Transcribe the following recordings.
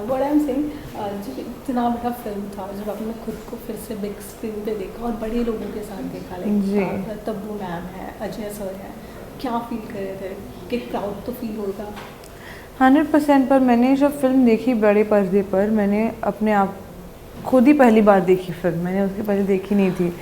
What I am saying, जो इतना बड़ा फिल्म था, जब आपने खुद को फिर से बिग स्क्रीन पे देखा और बड़े लोगों के साथ देखा, जी। लाइक तब्बू मैम है, अजय सर है, क्या फील कर रहे थे? कि प्राउड तो फील होगा। 100%। पर मैंने जब फिल्म देखी बड़े पर्दे पर, मैंने अपने आप खुद ही पहली बार देखी फिल्म, मैंने उसके पहले देखी नहीं थी,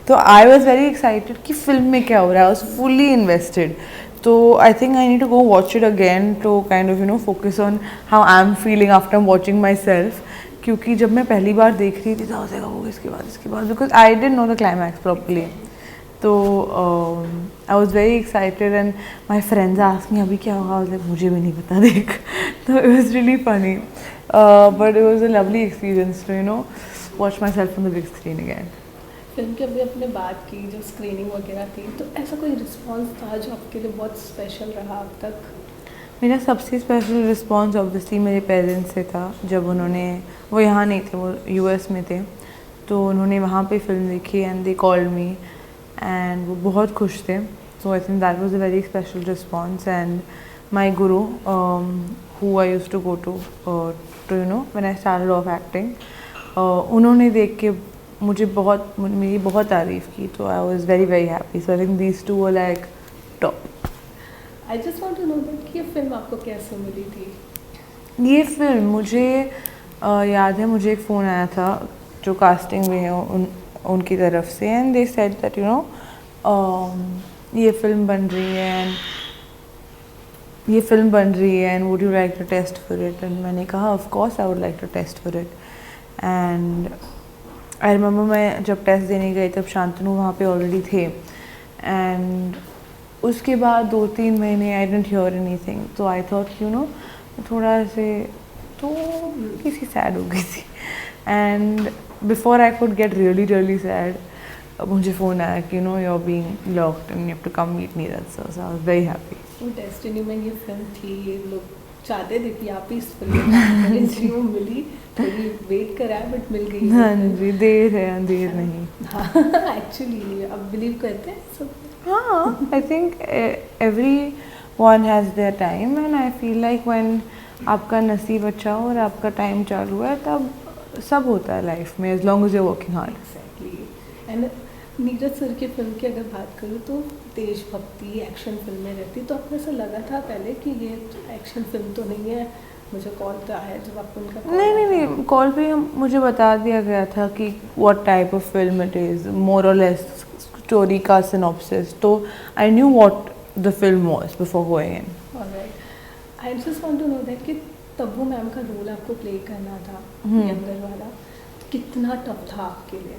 तो आई वॉज वेरी एक्साइटेड कि फिल्म में क्या हो रहा है, आई वॉज फुली इन्वेस्टेड। तो I think I need to go watch it again to kind of focus on how I am feeling after watching myself. क्योंकि जब मैं पहली बार देख रही थी तो हो वो इसके बाद because I didn't know the climax properly. तो I was very excited and my friends asked me अभी क्या होगा, लाइक मुझे भी नहीं पता देख। तो it was really funny, but it was a lovely experience to watch myself on the big screen again. Film की अभी आपने बात की, जो स्क्रीनिंग वगैरह थी, तो ऐसा कोई रिस्पॉन्स था जो आपके लिए बहुत स्पेशल रहा अब तक? मेरा सबसे स्पेशल रिस्पॉन्स ऑब्वियसली मेरे पेरेंट्स से था। जब उन्होंने, वो यहाँ नहीं थे, वो यूएस में थे, तो उन्होंने वहाँ पे फिल्म देखी and they called me and वो बहुत खुश थे। So I think that was a very special response. And my guru who I used to go to when I started off acting, उन्होंने देख के मुझे मेरी बहुत तारीफ़ की, तो I was very very happy. So I think these two were like top. I just want to know that कि ये फिल्म आपको कैसे मिली थी? ये फिल्म मुझे याद है, मुझे एक फ़ोन आया था जो कास्टिंग में है उनकी तरफ से, एंड दे सेड दैट ये फिल्म बन रही है and would you like to test for it. And मैंने कहा of course I would like to test for it. And I remember मैं जब टेस्ट देने गई तब शांतनु वहाँ पे ऑलरेडी थे, एंड उसके बाद 2-3 महीने आई डिडंट हियर एनीथिंग, तो आई थॉट थोड़ा ऐसे तो किसी सैड हो गई थी। And before I could get really sad, मुझे फ़ोन आया कि you are being locked and you have to come meet Neeraj sir. So I was very happy. वो डेस्टिनी में ये फिल्म थी, ये लोग चाहते थे कि आप इस फिल्म में वो मिली, थोड़ी वेट करा बट मिल गई। हाँ जी, देर नहीं। हाँ एक्चुअली अब बिलीव करते हैं सब। हाँ, I think every one has their time, and I feel like when आपका नसीब अच्छा हो और आपका टाइम चालू है तब सब होता है लाइफ में, as long as you working hard. Exactly. And Neeraj sir की फिल्म की अगर बात करूँ तो देशभक्ति एक्शन फिल्में रहती, तो आपको ऐसा लगा था पहले कि ये एक्शन फिल्म तो नहीं है? मुझे कॉल तो आया जब आपको उनका नहीं, कॉल पे मुझे बता दिया गया था कि what type of film it is, more और लेस स्टोरी का सिनॉप्सिस, तो I knew what the film was before going in. Alright. I just want to know that कि तब्बू मैम का रोल आपको प्ले करना था, यंगर वाला, कितना टफ था आपके लिए?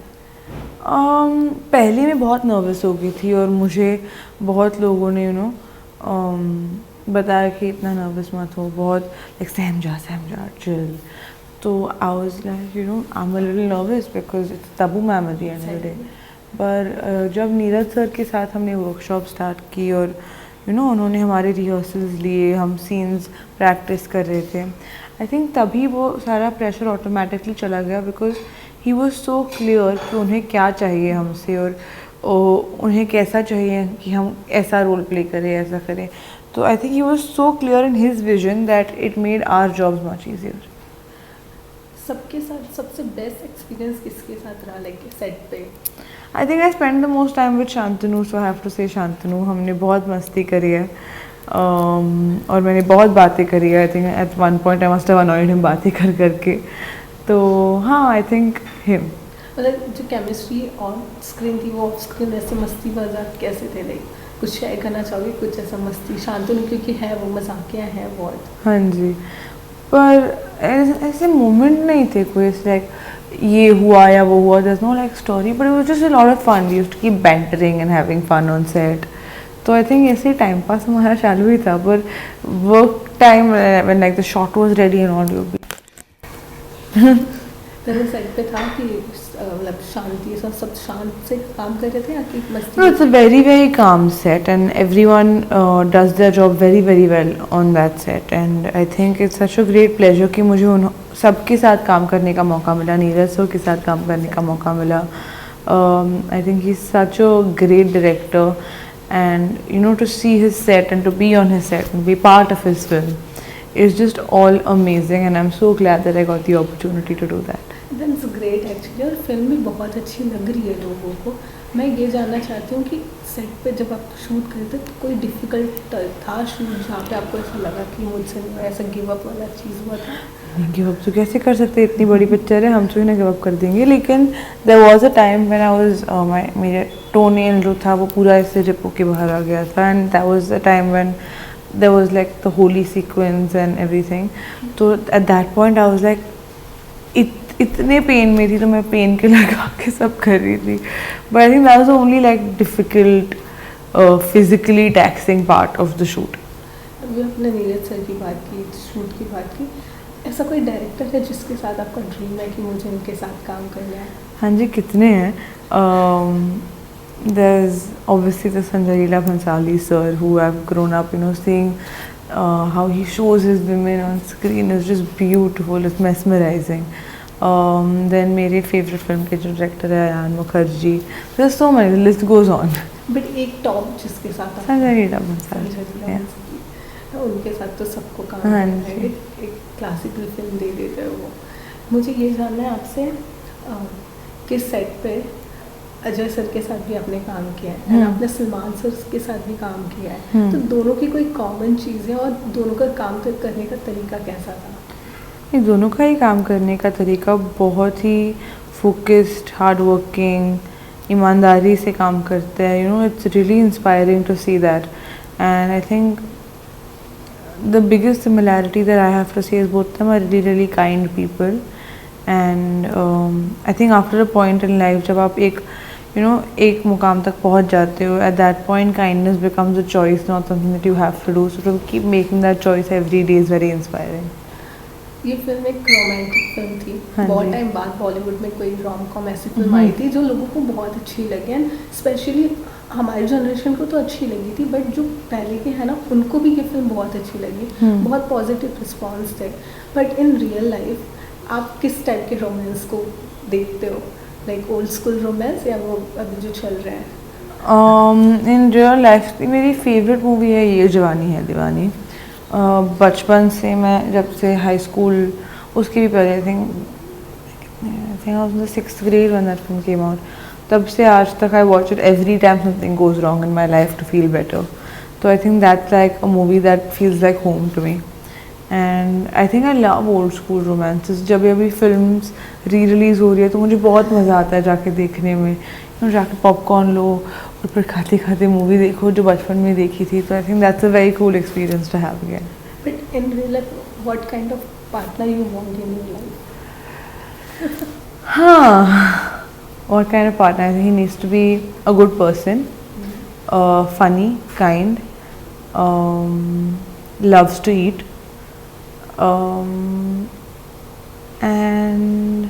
पहले मैं बहुत नर्वस हो गई थी और मुझे बहुत लोगों ने बताया कि इतना नर्वस मत हो, बहुत लाइक सहम जा चिल। तो I was like I am a little nervous because it's Tabu ma'am at the end of the day. पर जब नीरज सर के साथ हमने वर्कशॉप स्टार्ट की और उन्होंने हमारे रिहर्सल्स लिए, हम सीन्स प्रैक्टिस कर रहे थे, आई थिंक तभी वो सारा प्रेशर ऑटोमेटिकली चला गया because he was so clear कि उन्हें क्या चाहिए हमसे और उन्हें कैसा चाहिए कि हम ऐसा रोल प्ले करें, ऐसा करें। तो I think he was so clear in his vision that it made our jobs much easier. सबके साथ सबसे बेस्ट एक्सपीरियंस किसके साथ रहा, लाइक सेट पे? I think I spend the most time with Shantanu, so I have to say Shantanu. हमने बहुत मस्ती करी है और मैंने बहुत बातें करी है। I think at one point I must have annoyed him बातें करके। तो हाँ, आई थिंक हिम। मतलब जो केमिस्ट्री ऑन स्क्रीन थी वो ऑफ स्क्रीन ऐसे मस्ती मजाक कैसे थे, लाइक कुछ शेयर करना चाहोगे कुछ ऐसा मस्ती? शांतनु क्योंकि है वो मजाकिया है बहुत। हाँ जी, पर ऐसे मोमेंट नहीं थे कोई लाइक ये हुआ या वो हुआ, there is no like story, but it was just a lot of fun. We used to keep bantering and having fun on set. तो आई थिंक ऐसे टाइम पास हमारा चालू ही था, पर work time when like the shot was ready and all you be तो set पे था कि मतलब शांति सब शांत से काम कर रहे थे या कि मस्ती? No, it's a very calm set and everyone does their job very well on that set, and I think it's such a great pleasure कि मुझे उन सबके साथ काम करने का मौका मिला, नीरज सर के साथ काम करने का मौका मिला। I think he's such a great director and to see his set and to be on his set and be part of his film is just all amazing, and I'm so glad that I got the opportunity to do that. That's great actually, और film भी बहुत अच्छी लग रही है लोगों को। मैं ये जानना चाहती हूँ कि सेट पे जब आप शूट करते तो कोई डिफ़िकल्ट था शूट जहाँ पे आपको ऐसा लगा कि मुझसे नहीं, ऐसा गिव अप वाला चीज़ हुआ था? नहीं, गिव अप तो कैसे कर सकते, इतनी बड़ी पिक्चर है, हम तो ही ना गिव अप कर देंगे। लेकिन there was a time when I was मेरे टोनेल जो था वो पूरा ऐसे रिप के बाहर आ गया था, and that was the time when there was like the Holi sequence and everything. तो at that point I was like इतने पेन में थी, तो मैं पेन के लगा के सब कर रही थी। But I think that was only like difficult physically taxing part of the shoot. अभी आपने नीरज सर की बात की, शूट की बात की, ऐसा कोई डायरेक्टर है जिसके साथ आपका ड्रीम है कि मुझे इनके साथ काम करना है? हाँ जी, कितने हैं। there's obviously the Sanjay Leela Bhansali sir, who I've grown up, seeing how he shows his women on screen is just beautiful, it's mesmerizing. Then मेरे favorite film के जो director है Ayan Mukherjee, there's so many, the list goes on. But एक top जिसके साथ आप Sanjay Leela Bhansali, Sanjay Leela yeah. Bhansali, उनके साथ तो सबको काम हाँ करना है, जी। एक क्लासिकल फिल्म दे देते हैं वो। मुझे ये जानना है आपसे किस सेट पे अजय सर के साथ भी आपने काम किया है और आपने सलमान सर के साथ भी काम किया है, तो दोनों की कोई कॉमन चीज़ है और दोनों का काम करने का तरीका कैसा था? ये दोनों का ही काम करने का तरीका बहुत ही फोकस्ड, हार्ड वर्किंग, ईमानदारी से काम करते हैं। It's really inspiring to see that, and I think the biggest similarity that I have to say is both of them are really really kind people, and I think after a point in life जब आप एक मुकाम तक पहुंच जाते हो, at that point kindness becomes a choice, not something that you have to do, so to keep making that choice every day is very inspiring. ये film एक रोमांटिक फिल्म थी, हाँ बहुत जी। टाइम बाद बॉलीवुड में कोई रोम कॉम ऐसी film आई थी जो लोगों को बहुत अच्छी लगी, एंड स्पेशली हमारी जनरेशन को तो अच्छी लगी थी, बट जो पहले के हैं ना उनको भी ये फिल्म बहुत अच्छी लगी, बहुत पॉजिटिव रिस्पॉन्स थे। बट इन रियल लाइफ आप किस टाइप के रोमांस को देखते हो, लाइक ओल्ड स्कूल रोमांस या वो अभी जो चल रहे हैं? इन रियल लाइफ मेरी फेवरेट मूवी है ये जवानी है दीवानी। बचपन से मैं जब से हाई स्कूल, उसके भी पहले आई think I was in the 6th grade when that film came out, तब से आज तक I watch it every time something goes wrong in my life to feel better. तो I think that's like a movie that feels like home to me, and I think I love old school romances. जब अभी films री release हो रही है तो मुझे बहुत मज़ा आता है जाके देखने में, जाके पॉपकॉर्न लो और फिर खाते खाते मूवी देखो जो बचपन में देखी थी। तो I think that's a very cool experience to have again. But in real life what kind of partner you want in your life? हाँ, what kind of partner? I think he needs to be a good person, funny, kind, loves to eat, and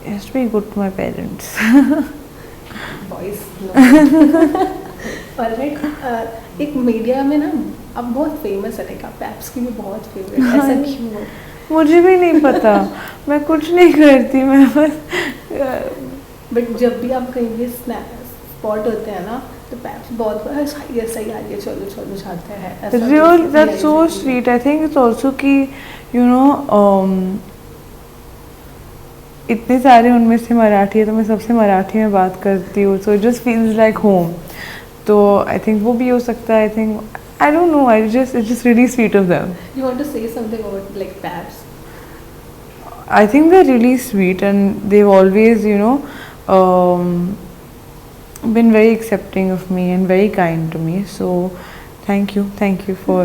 he has to be good to my parents. Boys alright. एक media में ना अब बहुत famous है, like आप paps की भी बहुत फेवरेट, ऐसा क्यों हो? मुझे भी नहीं पता, मैं कुछ नहीं करती, मैं बस बट जब भी आप कहीं भी स्पॉट होते हैं ना तो पैप्स बहुत सही आ रही है, चलो चलो जाते हैं, ऐसा Real, कुछ that's so reality में। sweet. I think it's also कि इतने सारे उनमें से मराठी है तो मैं सबसे मराठी में बात करती हूँ, so it just feels like home. तो I think वो भी हो सकता है। I think I don't know. It's just really sweet of them. You want to say something about like paps? I think they're really sweet, and they've always been very accepting of me and very kind to me. So thank you for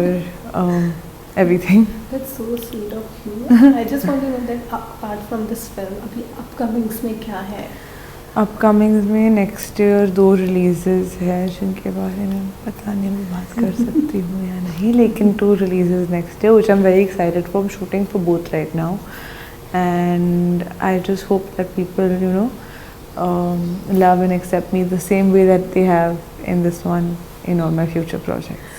everything. That's so sweet of you. I just want to know that apart from this film, अभी upcomings में क्या है? अपकमिंग्स में next year 2 releases है जिनके बारे में पता नहीं मैं बात कर सकती हूँ या नहीं, लेकिन 2 releases next year which I am very excited for. Shooting for both right now, and I just hope that people love and accept me the same way that they have in this one in all my future projects.